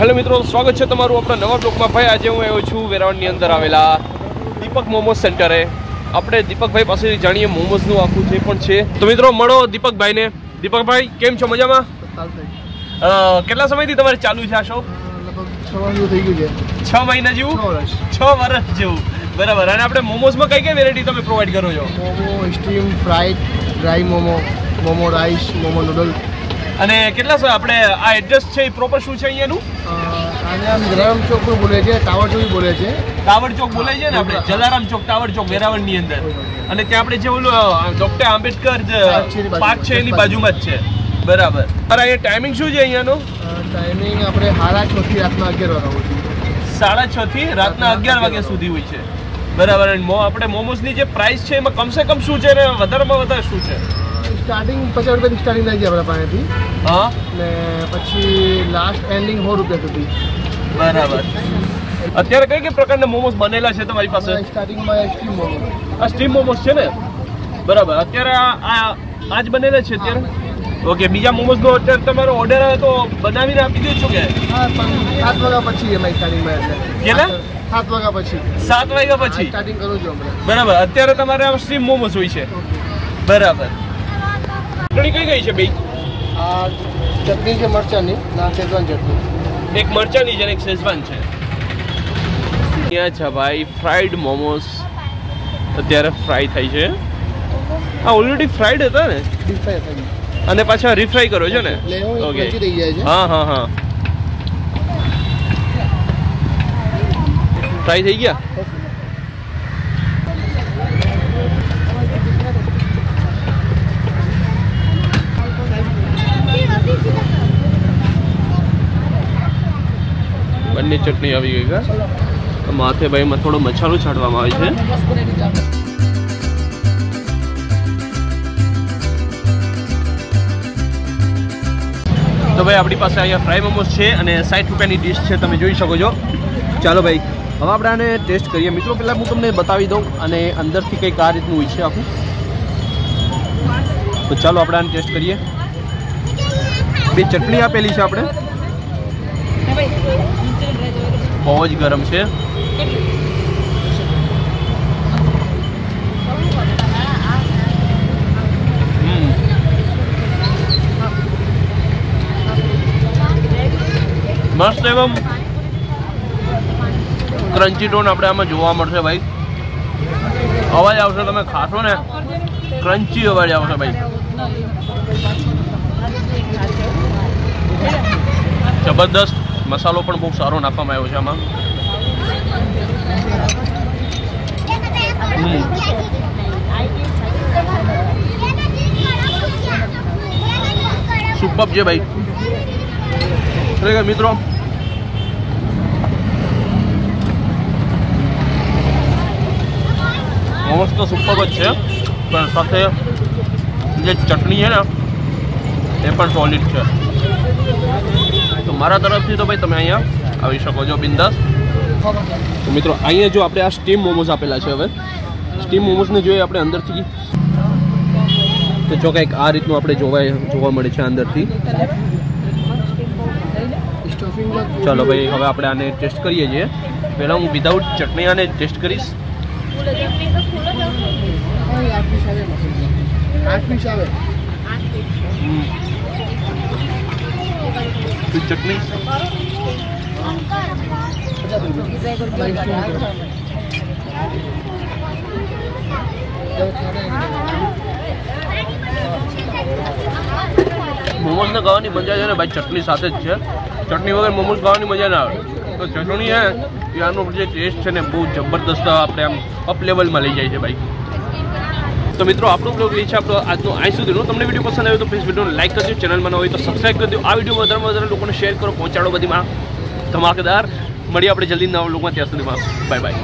Hello मित्रों, स्वागत है तमारू अपना नवा ब्लॉग में। भाई आज हूँ આવ્યો છું વેરાવળની અંદર આવેલા દીપક મોમોસ સેન્ટરે। આપણે દીપકભાઈ પાસેથી જાણીએ મોમોસનું આખું જે પણ છે। તો મિત્રો મળો દીપકભાઈને। દીપકભાઈ કેમ છો? મજામાં? કેટલા સમયથી તમારે ચાલુ છે આ શોપ? લગભગ 6 મહિના થઈ ગયું છે। 6 મહિના જેવું? 6 વર્ષ જેવું, બરાબર। અને આપણે મોમોસમાં કઈ કઈ વેરાયટી તમે પ્રોવાઈડ કરો છો? Momo, steam, fried, dry momo, momo rice, momo noodle. અને કેટલા આપણે આ એડ્રેસ છે એ પ્રોપર શું છે અહીંયાનું? આને જલારામ ચોક પર બોલે છે, ટાવર ચોક બોલે છે। ટાવર ચોક બોલે છે ને આપણે, જલારામ ચોક ટાવર ચોક વેરાવળની અંદર। અને ત્યાં આપણે જે ઓલું ડોક્ટર આંબેડકર પાર્ક છે એની બાજુમાં જ છે, બરાબર। અરે અહીંયા ટાઈમિંગ શું છે અહીંયાનો? ટાઈમિંગ આપણે 6:30 થી રાતના 11 વાગ્યા સુધી। 6:30 થી રાતના 11 વાગ્યા સુધી હોય છે, બરાબર। અને આપણે મોમોસની જે પ્રાઇસ છે એમાં કમસે કમ શું છે ને વધારેમાં વધારે શું છે? સ્ટાર્ટિંગ 50 રૂપિયાથી સ્ટાર્ટિંગ થાય છે આપણા પાસેથી। હા, ને પછી લાસ્ટ એન્ડિંગ 100 રૂપિયા સુધી, બરાબર। અત્યારે કઈ કઈ પ્રકારના મોમોસ બનેલા છે તમારી પાસે? સ્ટાર્ટિંગમાં સ્ટીમ મોમો, આ સ્ટીમ મોમોસ છે ને, બરાબર। અત્યારે આ જ બનેલા છે અત્યારે? ઓકે, બીજા મોમોસનો અત્યારે તમારો ઓર્ડર આવે તો બનાવીને આપી દો છો કે? હા, પણ 7 વાગ્યા પછી અમારી સ્ટાર્ટિંગમાં એટલે કેટલા? 7 વાગ્યા પછી 7 વાગ્યા પછી સ્ટાર્ટિંગ કરું છું હમણાં, બરાબર। અત્યારે તમારે આ સ્ટીમ મોમોસ હોય છે, બરાબર। ચટણી કઈ કઈ છે બે? આ ચટણી છે મરચાની, ના શેઝવાન ચટણી। એક મરચાની છે અને એક શેઝવાન છે। અહીંયા છે ભાઈ ફ્રાઈડ મોમોસ, અત્યારે ફ્રાય થાય છે। આ ઓલરેડી ફ્રાઈડ હતા ને, ડીપ ફ્રાય થઈ અને પાછા રીફ્રાય કરો છો ને? ઓકે, થઈ જાય છે। હા હા હા, ફ્રાય થઈ ગયા। બંને ચટણી આવી ગઈ કા? માથે ભાઈ થોડો મસાલો છાંટવામાં આવે છે। તો ભાઈ આપણી પાસે અહીંયા ફ્રાય મોમોસ છે અને 60 રૂપિયાની ડીશ છે, તમે જોઈ શકો છો। ચાલો ભાઈ હવે આપણે આને ટેસ્ટ કરીએ। મિત્રો પહેલાં હું તમને બતાવી દઉં અને અંદરથી કંઈક આ રીતનું હોય છે આખું। તો ચાલો આપણે આને ટેસ્ટ કરીએ। બે ચટણી આપેલી છે આપણે, બહુ જ ગરમ છે। મસ્ત એવમ ક્રન્ચી ટોન આપણે આમાં જોવા મળશે ભાઈ। અવાજ આવશે, તમે ખાશો ને ક્રન્ચી અવાજ આવશે ભાઈ, જબરદસ્ત। મસાલો પણ બહુ સારો નાખવામાં આવ્યો છે આમાં। સુપર છે ભાઈ, ખરેખર મિત્રો। મોમોસ તો સુપર જ છે, પણ સાથે જે ચટણી છે ને એ પણ સોલિડ છે। તો મારા તરફથી તો ભાઈ તમે અહીંયા આવી શકો છો બિંદાસ। તો મિત્રો અહીંયા જો આપણે આ સ્ટીમ મોમોસ આપેલા છે, હવે સ્ટીમ મોમોસને જોઈએ આપણે અંદરથી તો જો કંઈક આ રીતનું આપણે જોવા મળે છે અંદરથી। ચાલો ભાઈ હવે આપણે આને ટેસ્ટ કરીએ છીએ। પહેલાં હું વિધાઉટ ચટણી આને ટેસ્ટ કરીશ। ચટણી મોમોસને ખાવાની મજા છે ને ભાઈ ચટણી સાથે જ છે। ચટણી વગર મોમોસ ખાવાની મજા ના આવે। તો ચટણી છે એ આનો જે ટેસ્ટ છે ને બહુ જબરદસ્ત આપણે આમ અપ લેવલમાં લઈ જાય છે ભાઈ। તો મિત્રો આપણો બ્લોગ એ છે આપણો આજનો અહીં સુધીનો। તમને વિડીયો પસંદ આવ્યો તો પ્લીઝ વિડીયોને લાઈક કરજો, ચેનલમાં ન હોય તો સબસ્ક્રાઈબ કરી દો। આ વિડીયો વધારેમાં વધારે લોકોને શેર કરો, પહોંચાડો બધીમાં ધમાકેદાર। મળીએ આપણે જલ્દી નવા લોકોમાં, ત્યાં સુધીમાં બાય બાય।